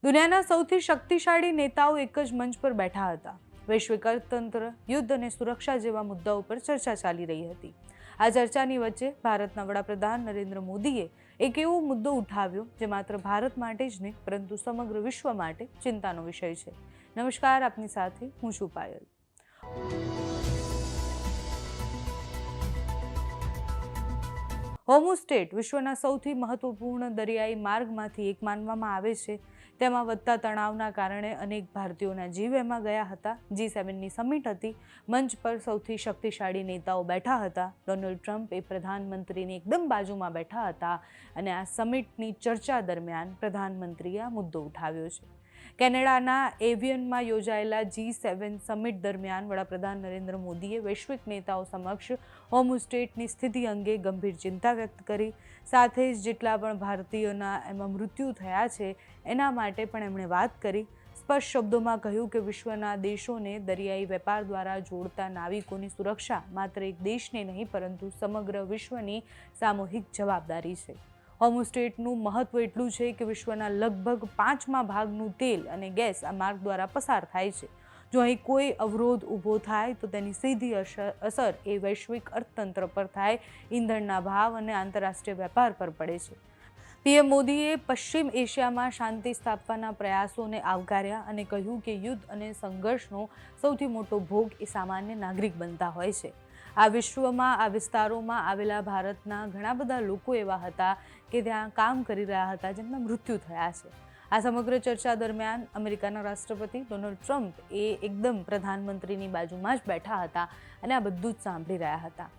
દુનિયાના સૌથી શક્તિશાળી નેતાઓ એક જ મંચ પર બેઠા હતા. વૈશ્વિક અર્થતંત્ર, યુદ્ધ અને સુરક્ષા જેવા મુદ્દાઓ પર ચર્ચા ચાલી રહી હતી. આ ચર્ચાની વચ્ચે ભારતના વડાપ્રધાન નરેન્દ્ર મોદીએ એક એવો મુદ્દો ઉઠાવ્યો જે માત્ર ભારત માટે જ નહીં પરંતુ સમગ્ર વિશ્વ માટે ચિંતાનો વિષય છે. નમસ્કાર, આપની સાથે હું છું પાયલ. હોર્મુઝ સ્ટ્રેટ વિશ્વના સૌથી મહત્વપૂર્ણ દરિયાઈ માર્ગમાંથી એક માનવામાં આવે છે. તેમાં વધતા તણાવના કારણે અનેક ભારતીયોના જીવ એમાં ગયા હતા. G7ની સમિટ હતી. મંચ પર સૌથી શક્તિશાળી નેતાઓ બેઠા હતા. ડોનાલ્ડ ટ્રમ્પ એ પ્રધાનમંત્રીની એકદમ બાજુમાં બેઠા હતા અને આ સમિટની ચર્ચા દરમિયાન પ્રધાનમંત્રીએ આ મુદ્દો ઉઠાવ્યો છે. કેનેડાના એવિયનમાં યોજાયેલા G7 સમિટ દરમિયાન વડાપ્રધાન નરેન્દ્ર મોદીએ વૈશ્વિક નેતાઓ સમક્ષ હોર્મુઝ સ્ટ્રેટની સ્થિતિ અંગે ગંભીર ચિંતા વ્યક્ત કરી. સાથે જ જેટલા પણ ભારતીયોના એમાં મૃત્યુ થયા છે એના માટે પણ એમણે વાત કરી. સ્પષ્ટ શબ્દોમાં કહ્યું કે વિશ્વના દેશોને દરિયાઈ વેપાર દ્વારા જોડતા નાવિકોની સુરક્ષા માત્ર એક દેશને નહીં પરંતુ સમગ્ર વિશ્વની સામૂહિક જવાબદારી છે. હોર્મુઝ સ્ટ્રેટનું મહત્વ એટલું છે કે વિશ્વના લગભગ 5મા ભાગનું તેલ અને ગેસ આ માર્ગ દ્વારા પસાર થાય છે. જો અહીં કોઈ અવરોધ ઊભો થાય તો તેની સીધી અસર એ વૈશ્વિક અર્થતંત્ર પર થાય, ઈંધણના ભાવ અને આંતરરાષ્ટ્રીય વેપાર પર પડે છે. પીએમ મોદીએ પશ્ચિમ એશિયામાં શાંતિ સ્થાપવાના પ્રયાસોને આવકાર્યા અને કહ્યું કે યુદ્ધ અને સંઘર્ષનો સૌથી મોટો ભોગ એ સામાન્ય નાગરિક બનતા હોય છે. આ વિશ્વમાં, આ વિસ્તારોમાં આવેલા ભારતના ઘણા બધા લોકો એવા હતા કે ત્યાં કામ કરી રહ્યા હતા જેમના મૃત્યુ થયા છે. આ સમગ્ર ચર્ચા દરમિયાન અમેરિકાના રાષ્ટ્રપતિ ડોનાલ્ડ ટ્રમ્પ એ એકદમ પ્રધાનમંત્રીની બાજુમાં જ બેઠા હતા અને આ બધું જ સાંભળી રહ્યા હતા.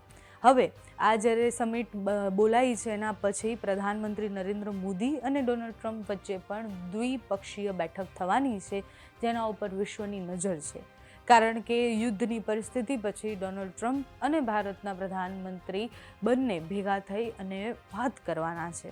હવે આ જ્યારે સમિટ બોલાઈ છે એના પછી પ્રધાનમંત્રી નરેન્દ્ર મોદી અને ડોનાલ્ડ ટ્રમ્પ વચ્ચે પણ દ્વિપક્ષીય બેઠક થવાની છે જેના ઉપર વિશ્વની નજર છે. કારણ કે યુદ્ધની પરિસ્થિતિ પછી ડોનાલ્ડ ટ્રમ્પ અને ભારતના પ્રધાનમંત્રી બંને ભેગા થઈ અને વાત કરવાના છે.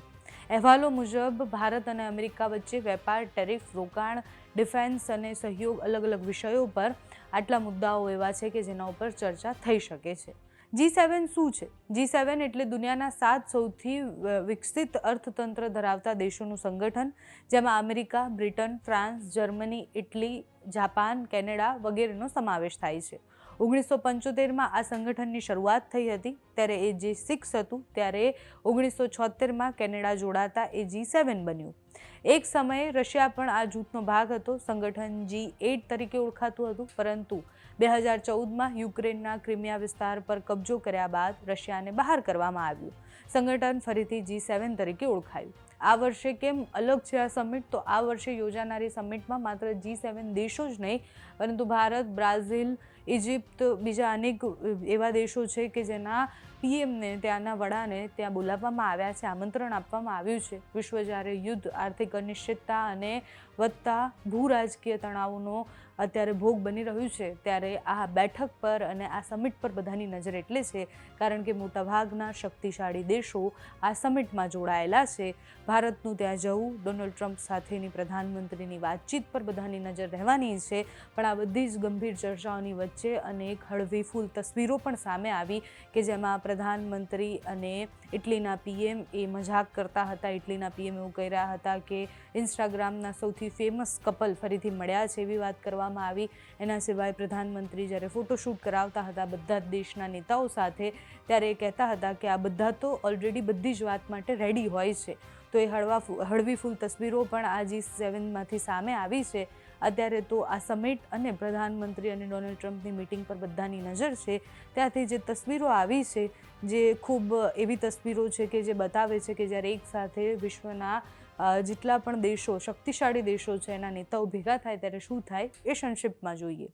અહેવાલો મુજબ ભારત અને અમેરિકા વચ્ચે વેપાર, ટેરિફ, રોકાણ, ડિફેન્સ અને સહયોગ અલગ અલગ વિષયો પર આટલા મુદ્દાઓ એવા છે કે જેના ઉપર ચર્ચા થઈ શકે છે. G7 શું છે? G7 એટલે દુનિયાના 7 સૌથી વિકસિત અર્થતંત્ર ધરાવતા દેશોનું સંગઠન, જેમાં America, Britain, France, Germany, Italy, Japan, Canada વગેરેનો સમાવેશ થાય છે. 1975માં આ સંગઠનની શરૂઆત થઈ હતી. ત્યારે એ G6 હતું. ત્યારે 1976માં કેનેડા જોડાતા એ G7 બન્યું. એક સમયે રશિયા પણ આ જૂથનો ભાગ હતો. સંગઠન G8 તરીકે ઓળખાતું હતું, પરંતુ 2014માં યુક્રેનના ક્રિમિયા વિસ્તાર પર કબજો કર્યા બાદ રશિયાને બહાર કરવામાં આવ્યું. સંગઠન ફરીથી G7 તરીકે ઓળખાયું. આ વર્ષે કેમ અલગ છે આ સમિટ? તો આ વર્ષે યોજાનારી સમિટમાં માત્ર G7 દેશો જ નહીં પરંતુ ભારત, બ્રાઝિલ, ઇજિપ્ત, બીજા અનેક એવા દેશો છે કે જેના પીએમને, ત્યાંના વડાને ત્યાં બોલાવવામાં આવ્યા છે, આમંત્રણ આપવામાં આવ્યું છે. વિશ્વ જ્યારે યુદ્ધ, આર્થિક અનિશ્ચિતતા અને વધતા ભૂરાજકીય તણાવનો અત્યારે ભોગ બની રહ્યું છે ત્યારે આ બેઠક પર અને આ સમિટ પર બધાની નજર એટલે છે કારણ કે મોટાભાગના શક્તિશાળી દેશો આ સમિટમાં જોડાયેલા છે. ભારતનું ત્યાં જવું, ડોનાલ્ડ ટ્રમ્પ સાથેની પ્રધાનમંત્રીની વાતચીત પર બધાની નજર રહેવાની છે. પણ આ બધી જ ગંભીર ચર્ચાઓની વચ્ચે અનેક હળવી ફૂલ તસવીરો પણ સામે આવી કે જેમાં પ્રધાનમંત્રી અને ઇટલીના પીએમ એ મજાક કરતા હતા. ઇટલીના પીએમ એવું કહી રહ્યા હતા કે ઇન્સ્ટાગ્રામના સૌથી ફેમસ કપલ ફરીથી મળ્યા છે એવી વાત કરવામાં આવી. એના સિવાય પ્રધાનમંત્રી જ્યારે ફોટોશૂટ કરાવતા હતા બધા જ દેશના નેતાઓ સાથે ત્યારે એ કહેતા હતા કે આ બધા તો ઓલરેડી બધી જ વાત માટે રેડી હોય છે. તો એ હળવી ફૂલ તસવીરો પણ આ G7માંથી સામે આવી છે. અત્યારે તો આ સમિટ અને પ્રધાનમંત્રી અને ડોનાલ્ડ ટ્રમ્પની મિટિંગ પર બધાની નજર છે. ત્યાંથી જે તસવીરો આવી છે જે ખૂબ એવી તસવીરો છે કે જે બતાવે છે કે જ્યારે એક સાથે વિશ્વના જેટલા પણ દેશો, શક્તિશાળી દેશો છે એના નેતાઓ ભેગા થાય ત્યારે શું થાય એ સંક્ષિપ્તમાં જોઈએ.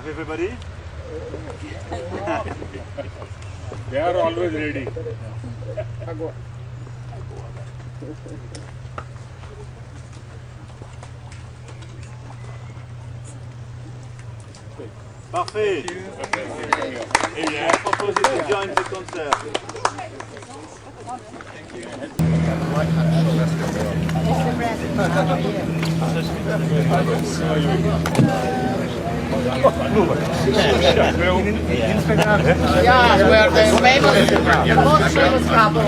Everybody? They are always ready. Parfait. Et je propose de joindre le concert. Ja, maar bij mij was het grappig.